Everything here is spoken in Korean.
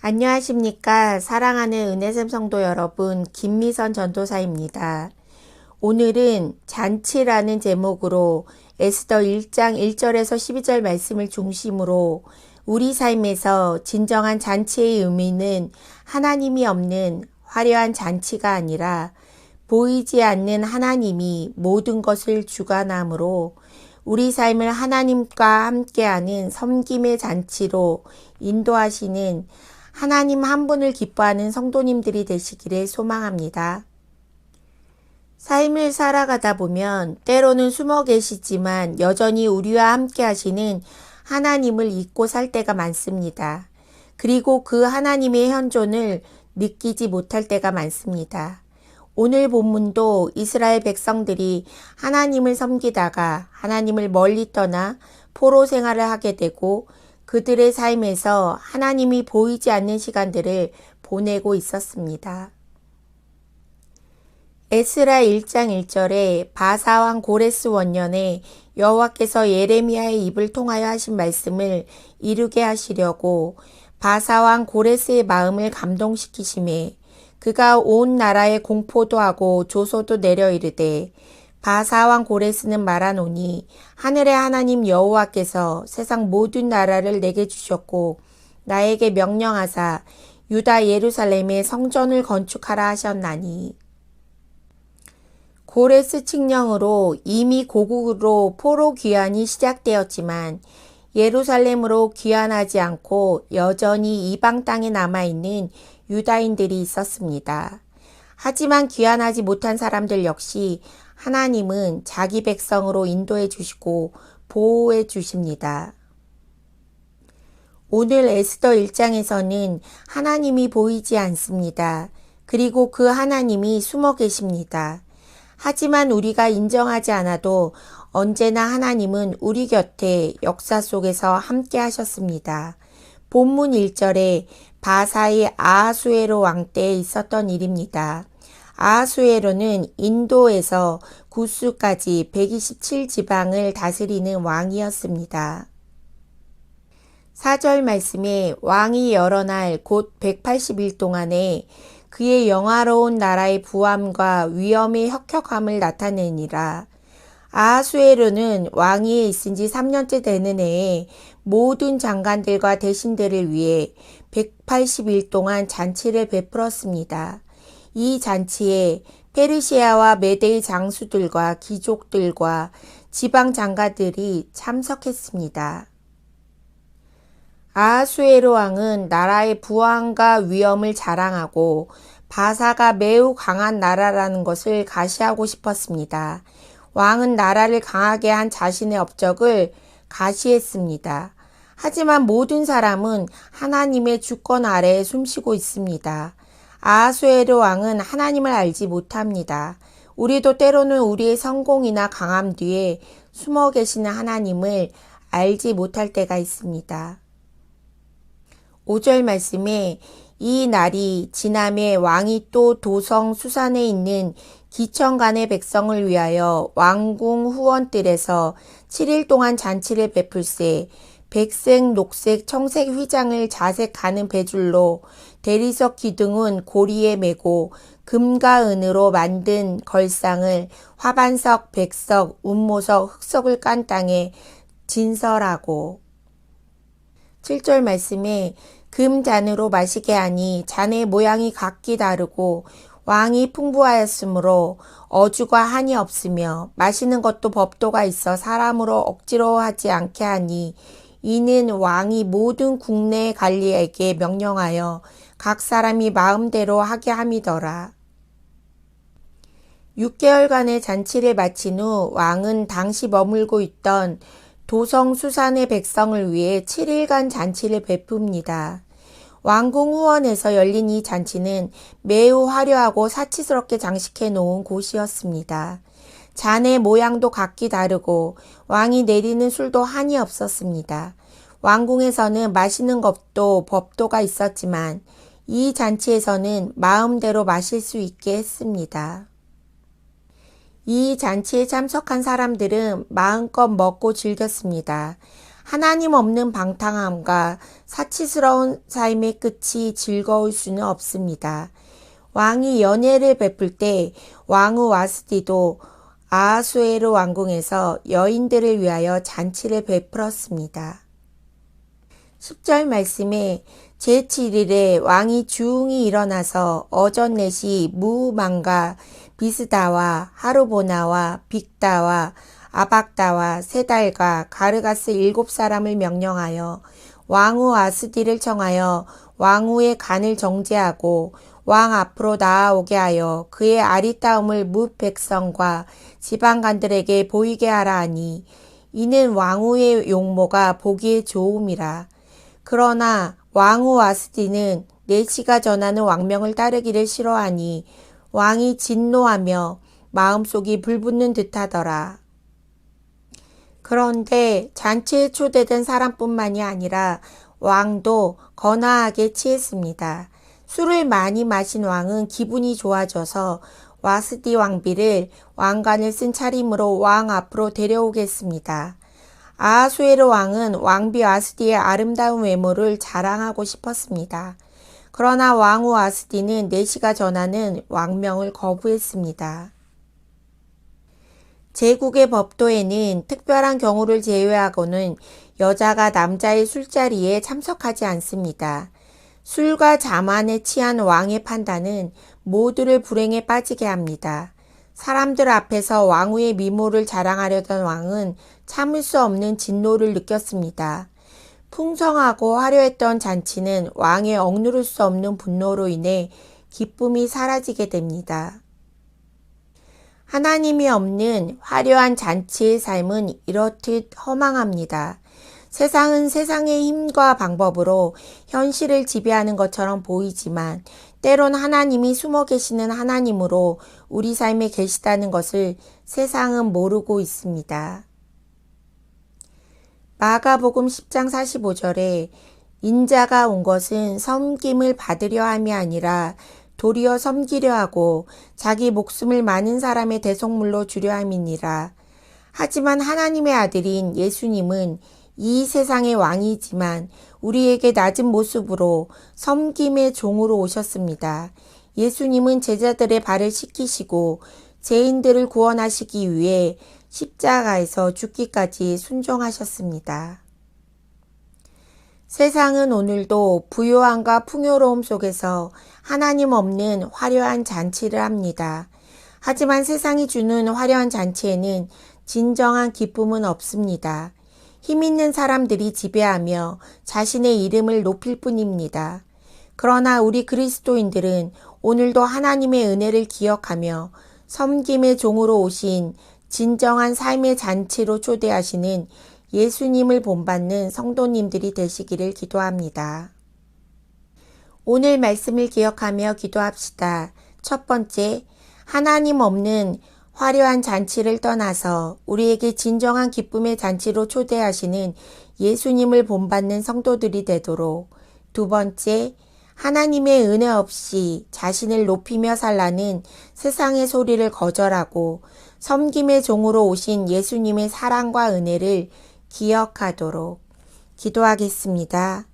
안녕하십니까. 사랑하는 은혜샘 성도 여러분, 김미선 전도사입니다. 오늘은 잔치라는 제목으로 에스더 1장 1절에서 12절 말씀을 중심으로 우리 삶에서 진정한 잔치의 의미는 하나님이 없는 화려한 잔치가 아니라 보이지 않는 하나님이 모든 것을 주관함으로 우리 삶을 하나님과 함께하는 섬김의 잔치로 인도하시는 하나님 한 분을 기뻐하는 성도님들이 되시기를 소망합니다. 삶을 살아가다 보면 때로는 숨어 계시지만 여전히 우리와 함께 하시는 하나님을 잊고 살 때가 많습니다. 그리고 그 하나님의 현존을 느끼지 못할 때가 많습니다. 오늘 본문도 이스라엘 백성들이 하나님을 섬기다가 하나님을 멀리 떠나 포로 생활을 하게 되고 그들의 삶에서 하나님이 보이지 않는 시간들을 보내고 있었습니다. 에스라 1장 1절에 바사왕 고레스 원년에 여호와께서 예레미야의 입을 통하여 하신 말씀을 이루게 하시려고 바사왕 고레스의 마음을 감동시키심에 그가 온 나라에 공포도 하고 조소도 내려 이르되 바사왕 고레스는 말하노니 하늘의 하나님 여호와께서 세상 모든 나라를 내게 주셨고 나에게 명령하사 유다 예루살렘에 성전을 건축하라 하셨나니 고레스 칙령으로 이미 고국으로 포로 귀환이 시작되었지만 예루살렘으로 귀환하지 않고 여전히 이방 땅에 남아있는 유다인들이 있었습니다. 하지만 귀환하지 못한 사람들 역시 하나님은 자기 백성으로 인도해 주시고 보호해 주십니다. 오늘 에스더 1장에서는 하나님이 보이지 않습니다. 그리고 그 하나님이 숨어 계십니다. 하지만 우리가 인정하지 않아도 언제나 하나님은 우리 곁에 역사 속에서 함께 하셨습니다. 본문 1절에 바사의 아하수에로 왕 때에 있었던 일입니다. 아하수에로는 인도에서 구스까지 127지방을 다스리는 왕이었습니다. 4절 말씀에 왕이 여러 날 곧 180일 동안에 그의 영화로운 나라의 부함과 위엄의 혁혁함을 나타내니라. 아하수에로는 왕위에 있은 지 3년째 되는 해에 모든 장관들과 대신들을 위해 180일 동안 잔치를 베풀었습니다. 이 잔치에 페르시아와 메대의 장수들과 귀족들과 지방 장가들이 참석했습니다. 아하수에로 왕은 나라의 부함과 위엄을 자랑하고 바사가 매우 강한 나라라는 것을 가시하고 싶었습니다. 왕은 나라를 강하게 한 자신의 업적을 가시했습니다. 하지만 모든 사람은 하나님의 주권 아래에 숨쉬고 있습니다. 아하수에로 왕은 하나님을 알지 못합니다. 우리도 때로는 우리의 성공이나 강함 뒤에 숨어 계시는 하나님을 알지 못할 때가 있습니다. 5절 말씀에 이 날이 지남에 왕이 또 도성 수산에 있는 기천간의 백성을 위하여 왕궁 후원뜰에서 7일 동안 잔치를 베풀세 백색, 녹색, 청색 휘장을 자색하는 배줄로 대리석 기둥은 고리에 메고 금과 은으로 만든 걸상을 화반석, 백석, 운모석, 흑석을 깐 땅에 진설하고 7절 말씀에 금잔으로 마시게 하니 잔의 모양이 각기 다르고 왕이 풍부하였으므로 어주가 한이 없으며 마시는 것도 법도가 있어 사람으로 억지로 하지 않게 하니 이는 왕이 모든 국내 관리에게 명령하여 각 사람이 마음대로 하게 함이더라. 6개월간의 잔치를 마친 후 왕은 당시 머물고 있던 도성 수산의 백성을 위해 7일간 잔치를 베풉니다. 왕궁 후원에서 열린 이 잔치는 매우 화려하고 사치스럽게 장식해 놓은 곳이었습니다. 잔의 모양도 각기 다르고 왕이 내리는 술도 한이 없었습니다. 왕궁에서는 마시는 것도 법도가 있었지만 이 잔치에서는 마음대로 마실 수 있게 했습니다. 이 잔치에 참석한 사람들은 마음껏 먹고 즐겼습니다. 하나님 없는 방탕함과 사치스러운 삶의 끝이 즐거울 수는 없습니다. 왕이 연회를 베풀 때 왕후 와스디도 아하수에로 왕궁에서 여인들을 위하여 잔치를 베풀었습니다. 10절 말씀에 제7일에 왕이 주웅이 일어나서 어전넷이 무망과 비스다와 하르보나와 빅다와 아박다와 세달과 가르가스 7사람을 명령하여 왕후 아스디를 청하여 왕후의 간을 정죄하고 왕 앞으로 나아오게 하여 그의 아리따움을 뭇 백성과 지방간들에게 보이게 하라 하니 이는 왕후의 용모가 보기에 좋음이라. 그러나 왕후 와스디는 내시가 전하는 왕명을 따르기를 싫어하니 왕이 진노하며 마음속이 불붙는 듯하더라. 그런데 잔치에 초대된 사람뿐만이 아니라 왕도 거나하게 취했습니다. 술을 많이 마신 왕은 기분이 좋아져서 와스디 왕비를 왕관을 쓴 차림으로 왕 앞으로 데려오겠습니다. 아하수에르 왕은 왕비 와스디의 아름다운 외모를 자랑하고 싶었습니다. 그러나 왕후 와스디는 내시가 전하는 왕명을 거부했습니다. 제국의 법도에는 특별한 경우를 제외하고는 여자가 남자의 술자리에 참석하지 않습니다. 술과 자만에 취한 왕의 판단은 모두를 불행에 빠지게 합니다. 사람들 앞에서 왕후의 미모를 자랑하려던 왕은 참을 수 없는 진노를 느꼈습니다. 풍성하고 화려했던 잔치는 왕의 억누를 수 없는 분노로 인해 기쁨이 사라지게 됩니다. 하나님이 없는 화려한 잔치의 삶은 이렇듯 허망합니다. 세상은 세상의 힘과 방법으로 현실을 지배하는 것처럼 보이지만 때론 하나님이 숨어 계시는 하나님으로 우리 삶에 계시다는 것을 세상은 모르고 있습니다. 마가복음 10장 45절에 인자가 온 것은 섬김을 받으려 함이 아니라 도리어 섬기려 하고 자기 목숨을 많은 사람의 대속물로 주려 함이니라. 하지만 하나님의 아들인 예수님은 이 세상의 왕이지만 우리에게 낮은 모습으로 섬김의 종으로 오셨습니다. 예수님은 제자들의 발을 씻기시고 죄인들을 구원하시기 위해 십자가에서 죽기까지 순종하셨습니다. 세상은 오늘도 부요함과 풍요로움 속에서 하나님 없는 화려한 잔치를 합니다. 하지만 세상이 주는 화려한 잔치에는 진정한 기쁨은 없습니다. 힘 있는 사람들이 지배하며 자신의 이름을 높일 뿐입니다. 그러나 우리 그리스도인들은 오늘도 하나님의 은혜를 기억하며 섬김의 종으로 오신 진정한 삶의 잔치로 초대하시는 예수님을 본받는 성도님들이 되시기를 기도합니다. 오늘 말씀을 기억하며 기도합시다. 첫 번째, 하나님 없는 화려한 잔치를 떠나서 우리에게 진정한 기쁨의 잔치로 초대하시는 예수님을 본받는 성도들이 되도록. 두 번째, 하나님의 은혜 없이 자신을 높이며 살라는 세상의 소리를 거절하고 섬김의 종으로 오신 예수님의 사랑과 은혜를 기억하도록. 기도하겠습니다.